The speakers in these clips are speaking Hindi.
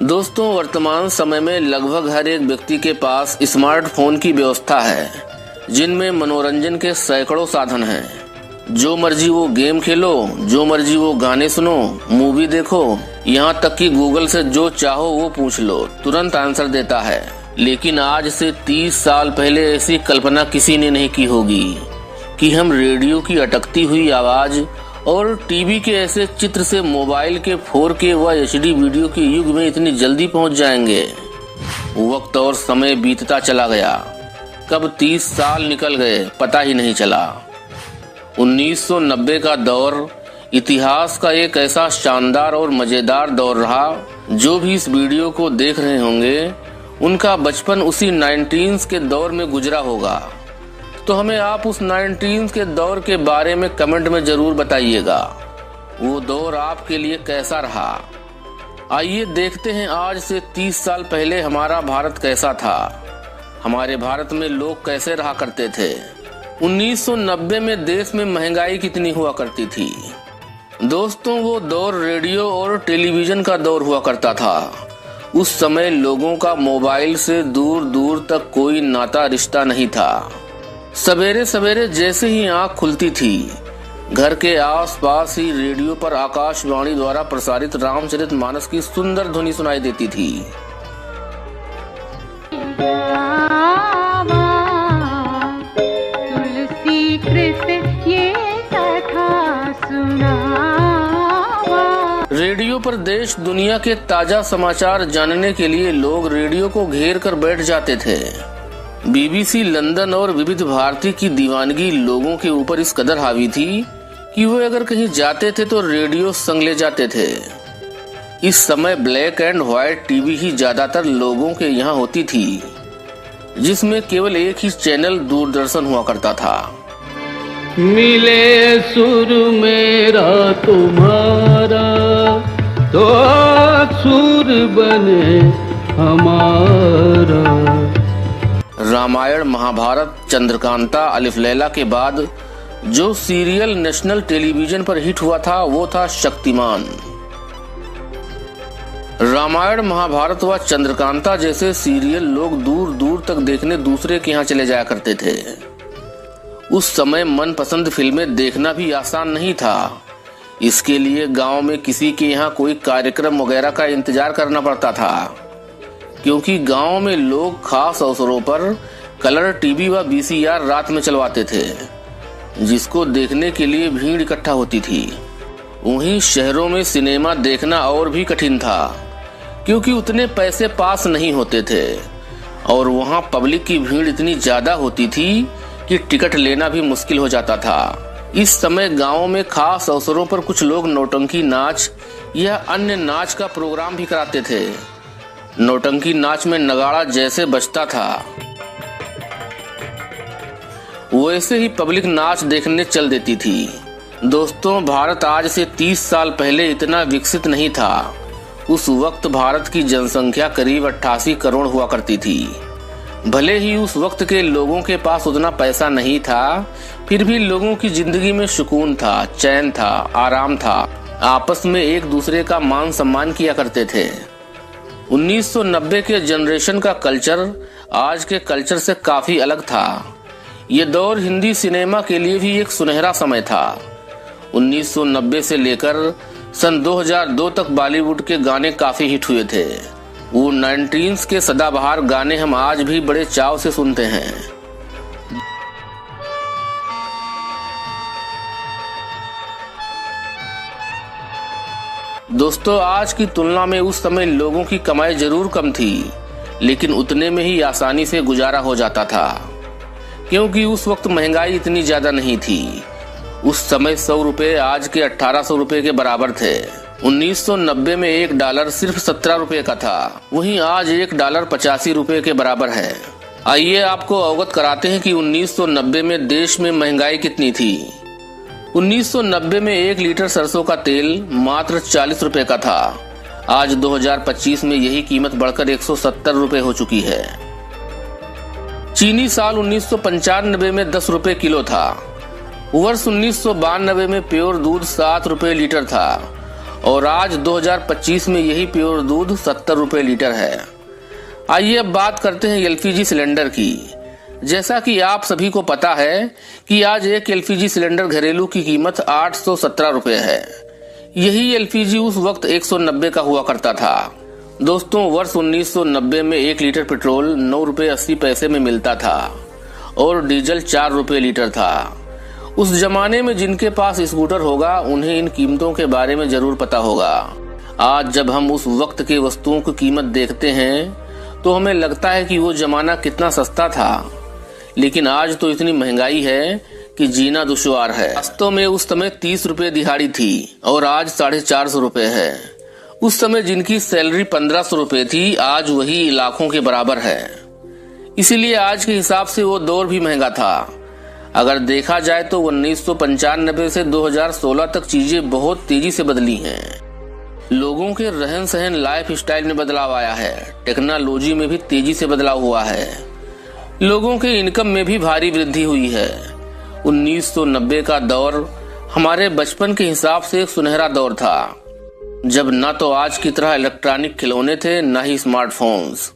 दोस्तों, वर्तमान समय में लगभग हर एक व्यक्ति के पास स्मार्टफोन की व्यवस्था है, जिनमें मनोरंजन के सैकड़ों साधन हैं। जो मर्जी वो गेम खेलो, जो मर्जी वो गाने सुनो, मूवी देखो, यहाँ तक कि गूगल से जो चाहो वो पूछ लो, तुरंत आंसर देता है। लेकिन आज से 30 साल पहले ऐसी कल्पना किसी ने नहीं की होगी कि हम रेडियो की अटकती हुई आवाज और टीवी के ऐसे चित्र से मोबाइल के 4K व HD वीडियो के युग में इतनी जल्दी पहुंच जाएंगे। वक्त और समय बीतता चला गया, कब 30 साल निकल गए पता ही नहीं चला। 1990 का दौर इतिहास का एक ऐसा शानदार और मजेदार दौर रहा। जो भी इस वीडियो को देख रहे होंगे उनका बचपन उसी 19s के दौर में गुजरा होगा। तो हमें आप उस 19s के दौर के बारे में कमेंट में जरूर बताइएगा। वो दौर आपके लिए कैसा रहा। आइए देखते हैं आज से 30 साल पहले हमारा भारत कैसा था, हमारे भारत में लोग कैसे रहा करते थे। 1990 में देश में महंगाई कितनी हुआ करती थी। दोस्तों, वो दौर रेडियो और टेलीविजन का दौर हुआ करता था। उस समय लोगों का मोबाइल से दूर दूर तक कोई नाता रिश्ता नहीं था। सवेरे सवेरे जैसे ही आंख खुलती थी, घर के आसपास ही रेडियो पर आकाशवाणी द्वारा प्रसारित रामचरितमानस की सुंदर ध्वनि सुनाई देती थी। तुलसी कृत ये कथा सुनावा। रेडियो पर देश दुनिया के ताजा समाचार जानने के लिए लोग रेडियो को घेर कर बैठ जाते थे। BBC लंदन और विविध भारती की दीवानगी लोगों के ऊपर इस कदर हावी थी कि वो अगर कहीं जाते थे तो रेडियो संग ले जाते थे। इस समय ब्लैक एंड व्हाइट टीवी ही ज्यादातर लोगों के यहाँ होती थी, जिसमें केवल एक ही चैनल दूरदर्शन हुआ करता था। मिले सुर मेरा तुम्हारा तो सुर बने हमारा। रामायण, महाभारत, चंद्रकांता, अलिफ लैला के बाद जो सीरियल नेशनल टेलीविजन पर हिट हुआ था वो था शक्तिमान। रामायण, महाभारत व चंद्रकांता जैसे सीरियल लोग दूर दूर तक देखने दूसरे के यहाँ चले जाया करते थे। उस समय मनपसंद फिल्में देखना भी आसान नहीं था। इसके लिए गांव में किसी के यहाँ कोई कार्यक्रम वगैरह का इंतजार करना पड़ता था, क्योंकि गांव में लोग खास अवसरों पर कलर टीवी व VCR रात में चलवाते थे, जिसको देखने के लिए भीड़ इकट्ठा होती थी। वहीं शहरों में सिनेमा देखना और भी कठिन था, क्योंकि उतने पैसे पास नहीं होते थे और वहां पब्लिक की भीड़ इतनी ज्यादा होती थी कि टिकट लेना भी मुश्किल हो जाता था। इस समय गाँव में खास अवसरों पर कुछ लोग नौटंकी नाच या अन्य नाच का प्रोग्राम भी कराते थे। नौटंकी नाच में नगाड़ा जैसे बजता था, वैसे ही पब्लिक नाच देखने चल देती थी। दोस्तों, भारत आज से 30 साल पहले इतना विकसित नहीं था। उस वक्त भारत की जनसंख्या करीब 88 करोड़ हुआ करती थी। भले ही उस वक्त के लोगों के पास उतना पैसा नहीं था, फिर भी लोगों की जिंदगी में सुकून था, चैन था, आराम था। आपस में एक दूसरे का मान सम्मान किया करते थे। 1990 के जनरेशन का कल्चर आज के कल्चर से काफी अलग था। ये दौर हिंदी सिनेमा के लिए भी एक सुनहरा समय था। 1990 से लेकर सन 2002 तक बॉलीवुड के गाने काफी हिट हुए थे। वो 19s के सदाबहार गाने हम आज भी बड़े चाव से सुनते हैं। दोस्तों, आज की तुलना में उस समय लोगों की कमाई जरूर कम थी, लेकिन उतने में ही आसानी से गुजारा हो जाता था, क्योंकि उस वक्त महंगाई इतनी ज्यादा नहीं थी। उस समय 100 रुपए आज के 1800 रुपए के बराबर थे। 1990 में $1 सिर्फ 17 रुपए का था, वहीं आज $1 85 रुपए के बराबर है। आइए आपको अवगत कराते हैं कि 1990 में देश में महंगाई कितनी थी। 1990 में 1 लीटर सरसों का तेल मात्र 40 रुपए का था। आज 2025 में यही कीमत बढ़कर 170 रुपए हो चुकी है। चीनी साल 1995 में 10 रुपए किलो था। वर्ष 1992 में प्योर दूध 7 रुपए लीटर था और आज 2025 में यही प्योर दूध 70 रुपए लीटर है। आइए अब बात करते हैं एलपीजी सिलेंडर की। जैसा कि आप सभी को पता है कि आज एक एलपीजी सिलेंडर घरेलू की कीमत 817 रुपए है। यही एलपीजी उस वक्त 190 का हुआ करता था। दोस्तों, वर्ष 1990 में 1 लीटर पेट्रोल 9 रुपए 80 पैसे में मिलता था और डीजल 4 रुपए लीटर था। उस जमाने में जिनके पास स्कूटर होगा उन्हें इन कीमतों के बारे में जरूर पता होगा। आज जब हम उस वक्त के वस्तुओं की कीमत देखते हैं तो हमें लगता है कि वो जमाना कितना सस्ता था, लेकिन आज तो इतनी महंगाई है कि जीना दुश्वार है। वास्तव में उस समय 30 रुपए दिहाड़ी थी और आज 450 रुपए है। उस समय जिनकी सैलरी 1500 रुपए थी, आज वही लाखों के बराबर है। इसीलिए आज के हिसाब से वो दौर भी महंगा था। अगर देखा जाए तो 1995 से 2016 तक चीजें बहुत तेजी से बदली हैं। लोगों के रहन सहन, लाइफ स्टाइल में बदलाव आया है। टेक्नोलॉजी में भी तेजी से बदलाव हुआ है। लोगों के इनकम में भी भारी वृद्धि हुई है। 1990 का दौर हमारे बचपन के हिसाब से एक सुनहरा दौर था, जब न तो आज की तरह इलेक्ट्रॉनिक खिलौने थे, न ही स्मार्टफोन्स।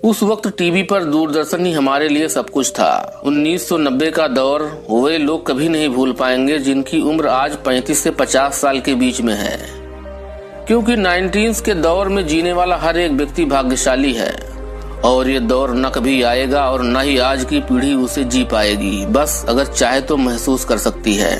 उस वक्त टीवी पर दूरदर्शन ही हमारे लिए सब कुछ था। 1990 का दौर वे लोग कभी नहीं भूल पाएंगे जिनकी उम्र आज 35 से 50 साल के बीच में है, क्योंकि 19s के दौर में जीने वाला हर एक व्यक्ति भाग्यशाली है और ये दौर न कभी आएगा और न ही आज की पीढ़ी उसे जी पाएगी। बस अगर चाहे तो महसूस कर सकती है।